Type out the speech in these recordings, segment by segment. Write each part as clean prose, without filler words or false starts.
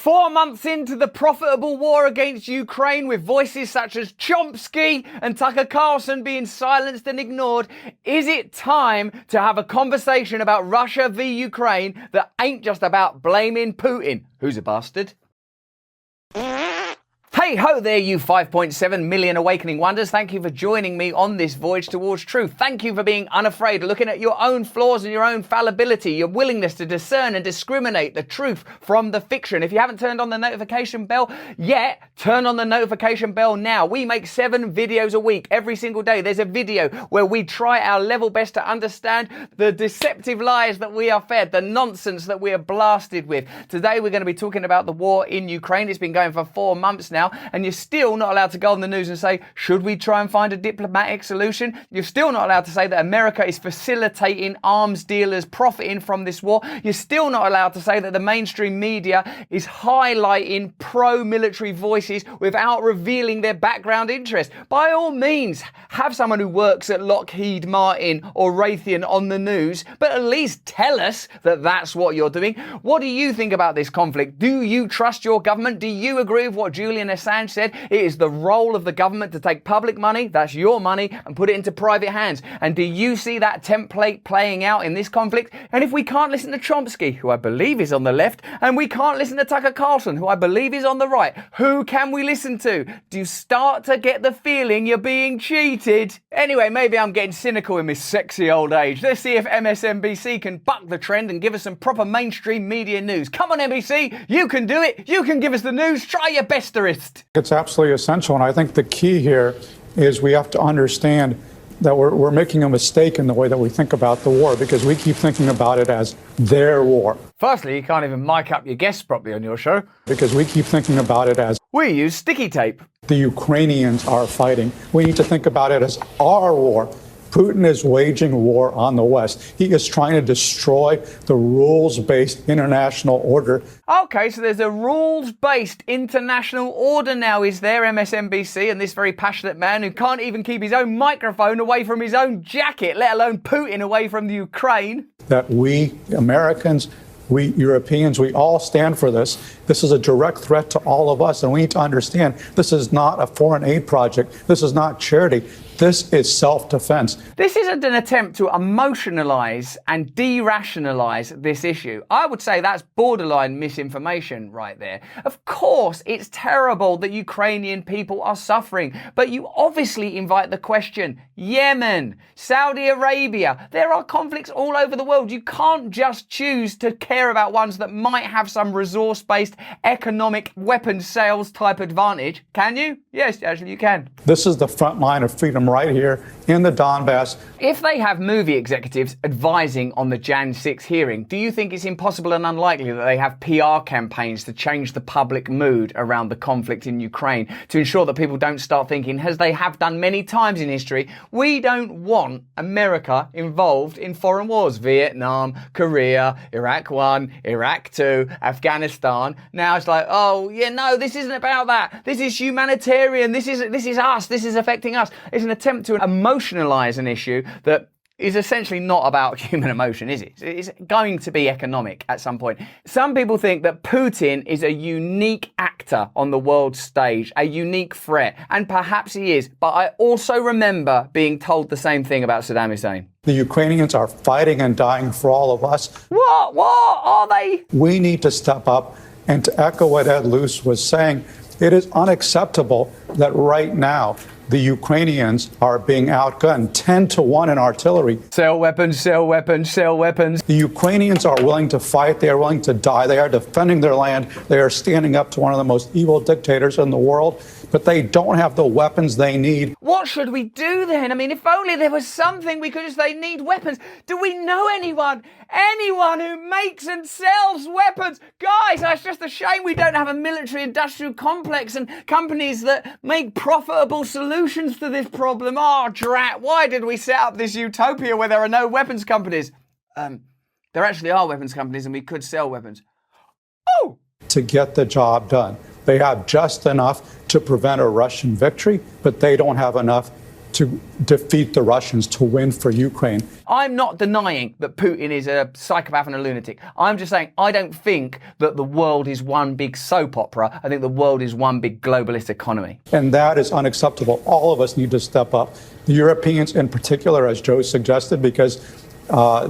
4 months into the profitable war against Ukraine, with voices such as Chomsky and Tucker Carlson being silenced and ignored, is it time to have a conversation about Russia v Ukraine that ain't just about blaming Putin, who's a bastard? Hey ho there, you 5.7 million awakening wonders. Thank you for joining me on this voyage towards truth. Thank you for being unafraid of looking at your own flaws and your own fallibility, your willingness to discern and discriminate the truth from the fiction. If you haven't turned on the notification bell yet, turn on the notification bell now. We make 7 videos a week. Every single day there's a video where we try our level best to understand the deceptive lies that we are fed, the nonsense that we are blasted with. Today we're going to be talking about the war in Ukraine. It's been going for 4 months now. And you're still not allowed to go on the news and say, should we try and find a diplomatic solution? You're still not allowed to say that America is facilitating arms dealers profiting from this war. You're still not allowed to say that the mainstream media is highlighting pro-military voices without revealing their background interest. By all means, have someone who works at Lockheed Martin or Raytheon on the news, but at least tell us that that's what you're doing. What do you think about this conflict? Do you trust your government? Do you agree with what Julian Assange said? It is the role of the government to take public money, that's your money, and put it into private hands. And do you see that template playing out in this conflict? And if we can't listen to Chomsky, who I believe is on the left, and we can't listen to Tucker Carlson, who I believe is on the right, who can we listen to? Do you start to get the feeling you're being cheated? Anyway, maybe I'm getting cynical in this sexy old age. Let's see if MSNBC can buck the trend and give us some proper mainstream media news. Come on, NBC, you can do it. You can give us the news. Try your besterest. It's absolutely essential, and I think the key here is we have to understand that we're making a mistake in the way that we think about the war, because we keep thinking about it as their war. Firstly, you can't even mic up your guests properly on your show. Because we keep thinking about it as we use sticky tape. The Ukrainians are fighting. We need to think about it as our war. Putin is waging war on the West. He is trying to destroy the rules-based international order. Okay, so there's a rules-based international order now, is there, MSNBC, and this very passionate man who can't even keep his own microphone away from his own jacket, let alone Putin away from the Ukraine. That we Americans, we Europeans, we all stand for this. This is a direct threat to all of us, and we need to understand this is not a foreign aid project. This is not charity. This is self-defense. This isn't an attempt to emotionalize and de-rationalize this issue. I would say that's borderline misinformation right there. Of course, it's terrible that Ukrainian people are suffering, but you obviously invite the question. Yemen, Saudi Arabia, there are conflicts all over the world. You can't just choose to care about ones that might have some resource-based economic weapons sales type advantage. Can you? Yes, actually you can. This is the front line of freedom right here in the Donbass. If they have movie executives advising on the Jan 6 hearing, do you think it's impossible and unlikely that they have PR campaigns to change the public mood around the conflict in Ukraine to ensure that people don't start thinking, as they have done many times in history, we don't want America involved in foreign wars? Vietnam, Korea, Iraq 1, Iraq 2, Afghanistan. Now it's like, oh, yeah, no, this isn't about that. This is humanitarian. This is us. This is affecting us. It's an attempt to emotionalize an issue that is essentially not about human emotion, is it? It's going to be economic at some point. Some people think that Putin is a unique actor on the world stage, a unique threat, and perhaps he is, but I also remember being told the same thing about Saddam Hussein. The Ukrainians are fighting and dying for all of us. What are they? We need to step up, and to echo what Ed Luce was saying, it is unacceptable that right now the Ukrainians are being outgunned 10-1 in artillery. Sell weapons, sell weapons, sell weapons. The Ukrainians are willing to fight. They are willing to die. They are defending their land. They are standing up to one of the most evil dictators in the world, but they don't have the weapons they need. What should we do then? I mean, if only there was something we could just say, need weapons. Do we know anyone who makes and sells weapons? Guys, that's just a shame we don't have a military-industrial complex and companies that make profitable solutions to this problem. Oh, drat, why did we set up this utopia where there are no weapons companies? There actually are weapons companies and we could sell weapons. Oh! To get the job done. They have just enough to prevent a Russian victory, but they don't have enough to defeat the Russians, to win for Ukraine. I'm not denying that Putin is a psychopath and a lunatic. I'm just saying I don't think that the world is one big soap opera. I think the world is one big globalist economy. And that is unacceptable. All of us need to step up. The Europeans in particular, as Joe suggested, because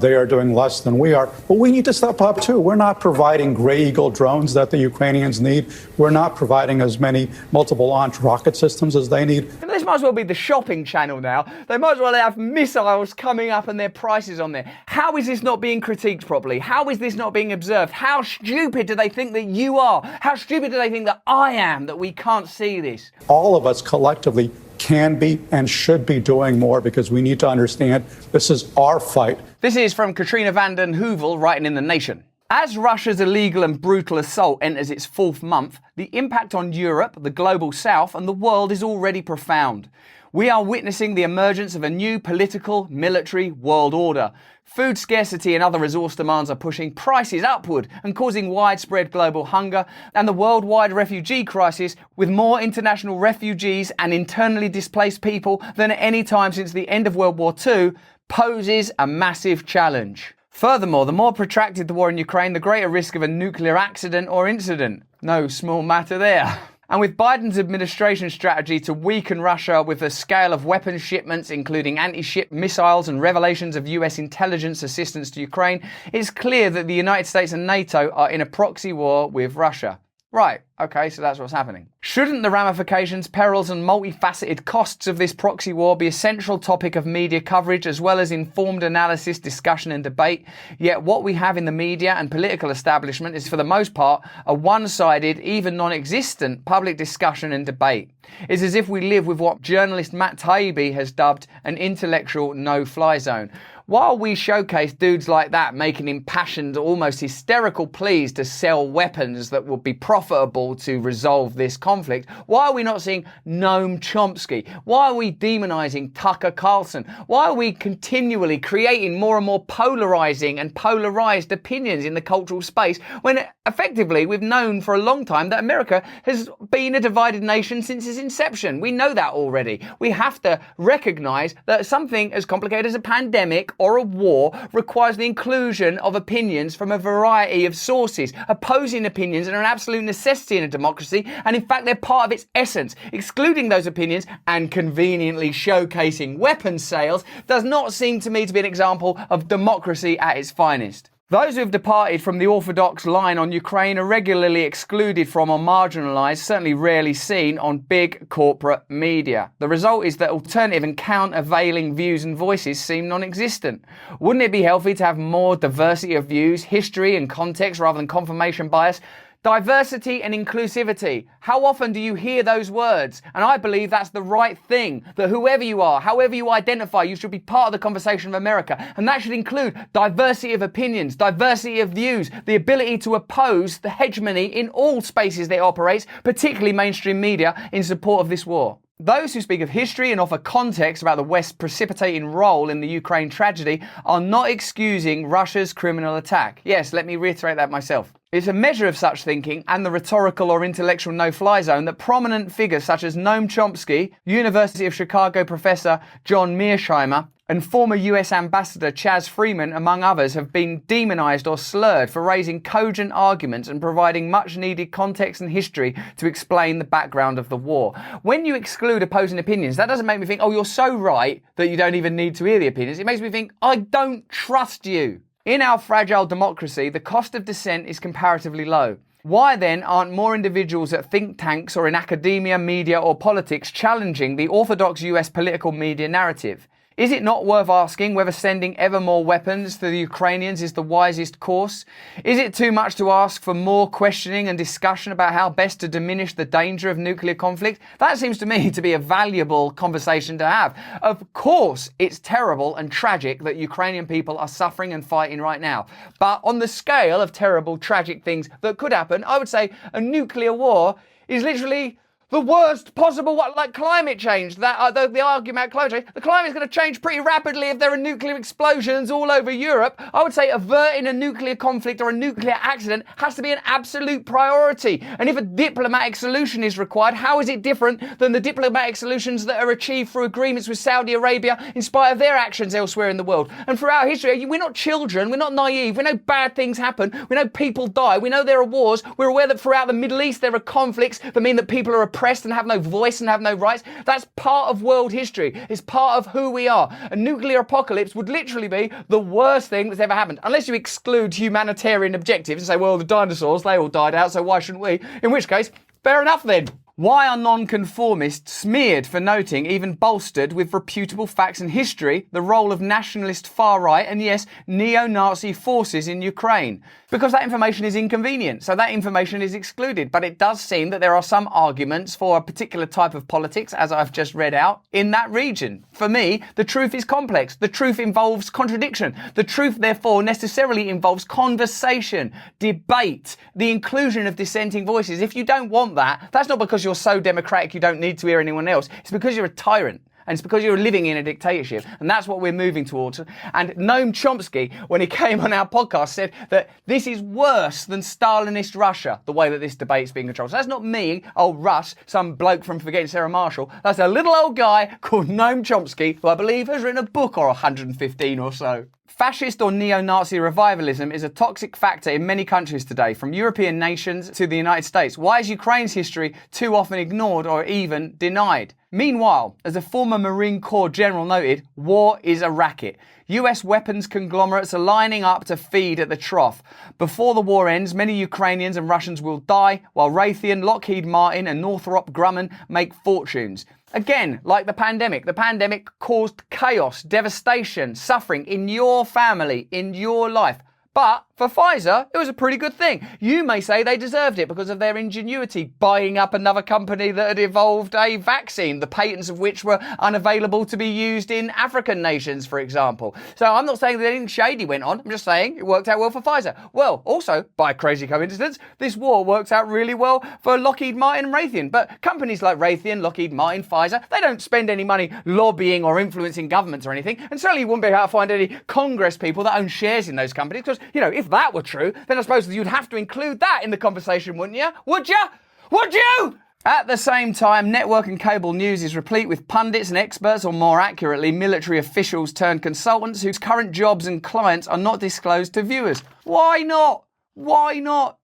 they are doing less than we are. But we need to step up, too. We're not providing Gray Eagle drones that the Ukrainians need. We're not providing as many multiple launch rocket systems as they need. And this might as well be the shopping channel now. They might as well have missiles coming up and their prices on there. How is this not being critiqued properly? How is this not being observed? How stupid do they think that you are? How stupid do they think that I am that we can't see this? All of us collectively can be and should be doing more because we need to understand this is our fight. This is from Katrina Vanden Heuvel writing in The Nation. As Russia's illegal and brutal assault enters its 4th month, the impact on Europe, the global south and the world is already profound. We are witnessing the emergence of a new political, military world order. Food scarcity and other resource demands are pushing prices upward and causing widespread global hunger, and the worldwide refugee crisis, with more international refugees and internally displaced people than at any time since the end of World War II, poses a massive challenge. Furthermore, the more protracted the war in Ukraine, the greater risk of a nuclear accident or incident. No small matter there. And with Biden's administration strategy to weaken Russia with a scale of weapons shipments, including anti-ship missiles and revelations of US intelligence assistance to Ukraine, it's clear that the United States and NATO are in a proxy war with Russia. Right, okay, so that's what's happening. Shouldn't the ramifications, perils and multifaceted costs of this proxy war be a central topic of media coverage as well as informed analysis, discussion and debate? Yet what we have in the media and political establishment is for the most part a one-sided, even non-existent public discussion and debate. It's as if we live with what journalist Matt Taibbi has dubbed an intellectual no-fly zone. While we showcase dudes like that making impassioned, almost hysterical pleas to sell weapons that would be profitable to resolve this conflict, why are we not seeing Noam Chomsky? Why are we demonizing Tucker Carlson? Why are we continually creating more and more polarizing and polarized opinions in the cultural space when effectively we've known for a long time that America has been a divided nation since its inception? We know that already. We have to recognize that something as complicated as a pandemic or a war requires the inclusion of opinions from a variety of sources. Opposing opinions are an absolute necessity in a democracy, and in fact they're part of its essence. Excluding those opinions and conveniently showcasing weapons sales does not seem to me to be an example of democracy at its finest. Those who have departed from the orthodox line on Ukraine are regularly excluded from or marginalised, certainly rarely seen on big corporate media. The result is that alternative and countervailing views and voices seem non-existent. Wouldn't it be healthy to have more diversity of views, history and context rather than confirmation bias? Diversity and inclusivity. How often do you hear those words? And I believe that's the right thing, that whoever you are, however you identify, you should be part of the conversation of America. And that should include diversity of opinions, diversity of views, the ability to oppose the hegemony in all spaces they operate, particularly mainstream media, in support of this war. Those who speak of history and offer context about the West's precipitating role in the Ukraine tragedy are not excusing Russia's criminal attack. Yes, let me reiterate that myself. It's a measure of such thinking and the rhetorical or intellectual no-fly zone that prominent figures such as Noam Chomsky, University of Chicago professor John Mearsheimer, and former US Ambassador Chaz Freeman, among others, have been demonized or slurred for raising cogent arguments and providing much-needed context and history to explain the background of the war. When you exclude opposing opinions, that doesn't make me think, oh, you're so right that you don't even need to hear the opinions. It makes me think, I don't trust you. In our fragile democracy, the cost of dissent is comparatively low. Why then aren't more individuals at think tanks or in academia, media or politics challenging the orthodox US political media narrative? Is it not worth asking whether sending ever more weapons to the Ukrainians is the wisest course? Is it too much to ask for more questioning and discussion about how best to diminish the danger of nuclear conflict? That seems to me to be a valuable conversation to have. Of course, it's terrible and tragic that Ukrainian people are suffering and fighting right now. But on the scale of terrible, tragic things that could happen, I would say a nuclear war is literally the worst possible, like climate change, the argument about climate change. The climate's going to change pretty rapidly if there are nuclear explosions all over Europe. I would say averting a nuclear conflict or a nuclear accident has to be an absolute priority. And if a diplomatic solution is required, how is it different than the diplomatic solutions that are achieved through agreements with Saudi Arabia in spite of their actions elsewhere in the world? And throughout history, we're not children, we're not naive, we know bad things happen, we know people die, we know there are wars, we're aware that throughout the Middle East there are conflicts that mean that people are oppressed and have no voice and have no rights. That's part of world history. It's part of who we are. A nuclear apocalypse would literally be the worst thing that's ever happened, unless you exclude humanitarian objectives and say, well, the dinosaurs, they all died out, so why shouldn't we? In which case, fair enough then. Why are nonconformists smeared for noting, even bolstered with reputable facts and history, the role of nationalist far-right and, yes, neo-Nazi forces in Ukraine? Because that information is inconvenient, so that information is excluded. But it does seem that there are some arguments for a particular type of politics, as I've just read out, in that region. For me, the truth is complex. The truth involves contradiction. The truth, therefore, necessarily involves conversation, debate, the inclusion of dissenting voices. If you don't want that, that's not because you're so democratic you don't need to hear anyone else. It's because you're a tyrant. And it's because you're living in a dictatorship. And that's what we're moving towards. And Noam Chomsky, when he came on our podcast, said that this is worse than Stalinist Russia, the way that this debate's being controlled. So that's not me, old Russ, some bloke from Forgetting Sarah Marshall. That's a little old guy called Noam Chomsky, who I believe has written a book or 115 or so. Fascist or neo-Nazi revivalism is a toxic factor in many countries today, from European nations to the United States. Why is Ukraine's history too often ignored or even denied? Meanwhile, as a former Marine Corps general noted, war is a racket. US weapons conglomerates are lining up to feed at the trough. Before the war ends, many Ukrainians and Russians will die, while Raytheon, Lockheed Martin and Northrop Grumman make fortunes. Again, like the pandemic caused chaos, devastation, suffering in your family, in your life. But for Pfizer, it was a pretty good thing. You may say they deserved it because of their ingenuity, buying up another company that had evolved a vaccine, the patents of which were unavailable to be used in African nations, for example. So I'm not saying that anything shady went on. I'm just saying it worked out well for Pfizer. Well, also, by crazy coincidence, this war works out really well for Lockheed Martin and Raytheon. But companies like Raytheon, Lockheed Martin, Pfizer, they don't spend any money lobbying or influencing governments or anything. And certainly you wouldn't be able to find any Congress people that own shares in those companies because, you know, if that were true, then I suppose you'd have to include that in the conversation, wouldn't you? Would you? Would you? At the same time, network and cable news is replete with pundits and experts, or more accurately, military officials turned consultants whose current jobs and clients are not disclosed to viewers. Why not? Why not?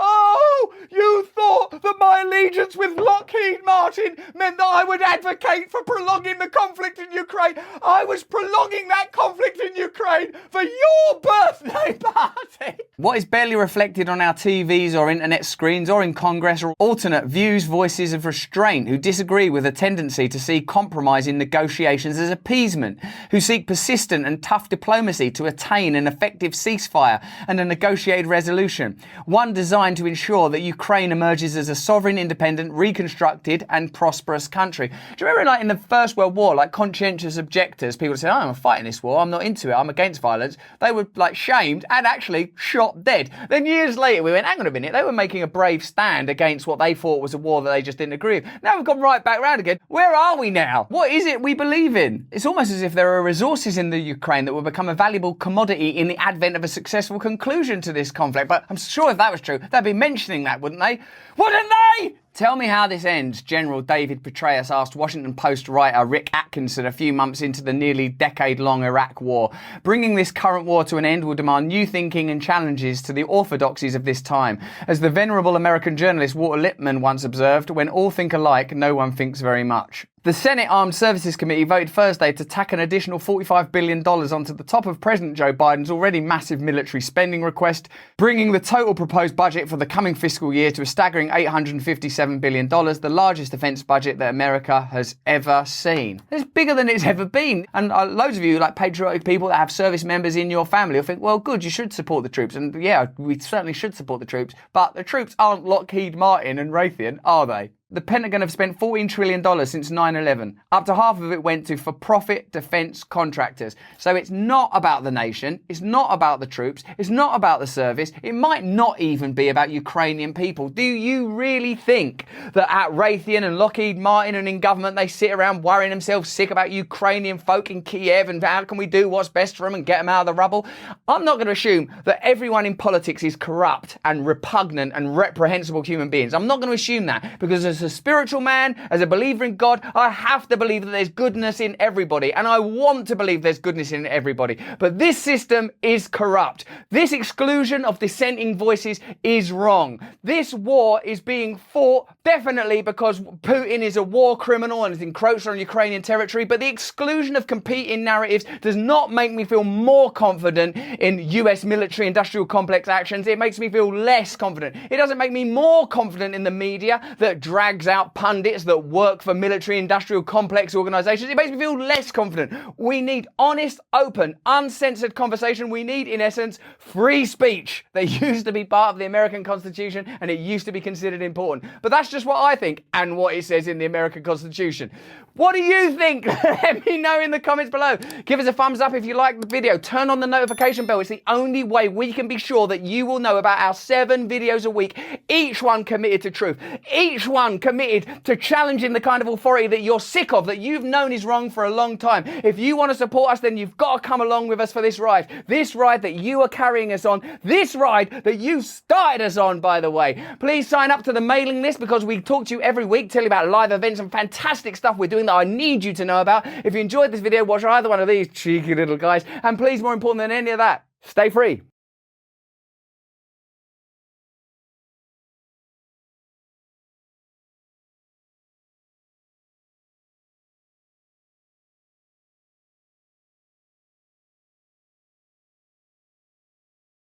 Oh, you thought that my allegiance with Lockheed Martin meant that I would advocate for prolonging the conflict in Ukraine. I was prolonging that conflict in Ukraine for your birthday party. What is barely reflected on our TVs or internet screens or in Congress are alternate views, voices of restraint who disagree with a tendency to see compromise in negotiations as appeasement, who seek persistent and tough diplomacy to attain an effective ceasefire and a negotiated resolution. One designed to ensure that Ukraine emerges as a sovereign, independent, reconstructed and prosperous country. Do you remember like in the First World War, like conscientious objectors, people said, I'm fighting this war, I'm not into it, I'm against violence. They were like shamed and actually shot dead. Then years later we went, hang on a minute, they were making a brave stand against what they thought was a war that they just didn't agree with. Now we've gone right back round again. Where are we now? What is it we believe in? It's almost as if there are resources in the Ukraine that will become a valuable commodity in the advent of a successful conclusion to this conflict. But I'm sure if that was true, they'd be mentioning that, wouldn't they? Wouldn't they? Tell me how this ends, General David Petraeus asked Washington Post writer Rick Atkinson a few months into the nearly decade-long Iraq war. Bringing this current war to an end will demand new thinking and challenges to the orthodoxies of this time. As the venerable American journalist Walter Lippmann once observed, when all think alike, no one thinks very much. The Senate Armed Services Committee voted Thursday to tack an additional $45 billion onto the top of President Joe Biden's already massive military spending request, bringing the total proposed budget for the coming fiscal year to a staggering $857 billion, the largest defence budget that America has ever seen. It's bigger than it's ever been. And loads of you, like patriotic people that have service members in your family, will think, well, good, you should support the troops. And yeah, we certainly should support the troops. But the troops aren't Lockheed Martin and Raytheon, are they? The Pentagon have spent $14 trillion since 9/11. Up to half of it went to for-profit defense contractors. So it's not about the nation. It's not about the troops. It's not about the service. It might not even be about Ukrainian people. Do you really think that at Raytheon and Lockheed Martin and in government they sit around worrying themselves sick about Ukrainian folk in Kiev and how can we do what's best for them and get them out of the rubble? I'm not going to assume that everyone in politics is corrupt and repugnant and reprehensible human beings. I'm not going to assume that, because as a spiritual man, as a believer in God, I have to believe that there's goodness in everybody, and I want to believe there's goodness in everybody. But this system is corrupt. This exclusion of dissenting voices is wrong. This war is being fought definitely because Putin is a war criminal and has encroached on Ukrainian territory, but the exclusion of competing narratives does not make me feel more confident in US military industrial complex actions. It makes me feel less confident. It doesn't make me more confident in the media that drags out pundits that work for military industrial complex organizations. It makes me feel less confident. We need honest, open, uncensored conversation. We need, in essence, free speech. That used to be part of the American Constitution and it used to be considered important. But that's just what I think and what it says in the American Constitution. What do you think? Let me know in the comments below. Give us a thumbs up if you like the video. Turn on the notification bell. It's the only way we can be sure that you will know about our 7 videos a week, each one committed to truth, each one committed to challenging the kind of authority that you're sick of, that you've known is wrong for a long time. If you want to support us, then you've got to come along with us for this ride that you are carrying us on, this ride that you started us on, by the way. Please sign up to the mailing list, because we talk to you every week, tell you about live events and fantastic stuff we're doing that I need you to know about. If you enjoyed this video, watch either one of these cheeky little guys, and please, more important than any of that, stay free.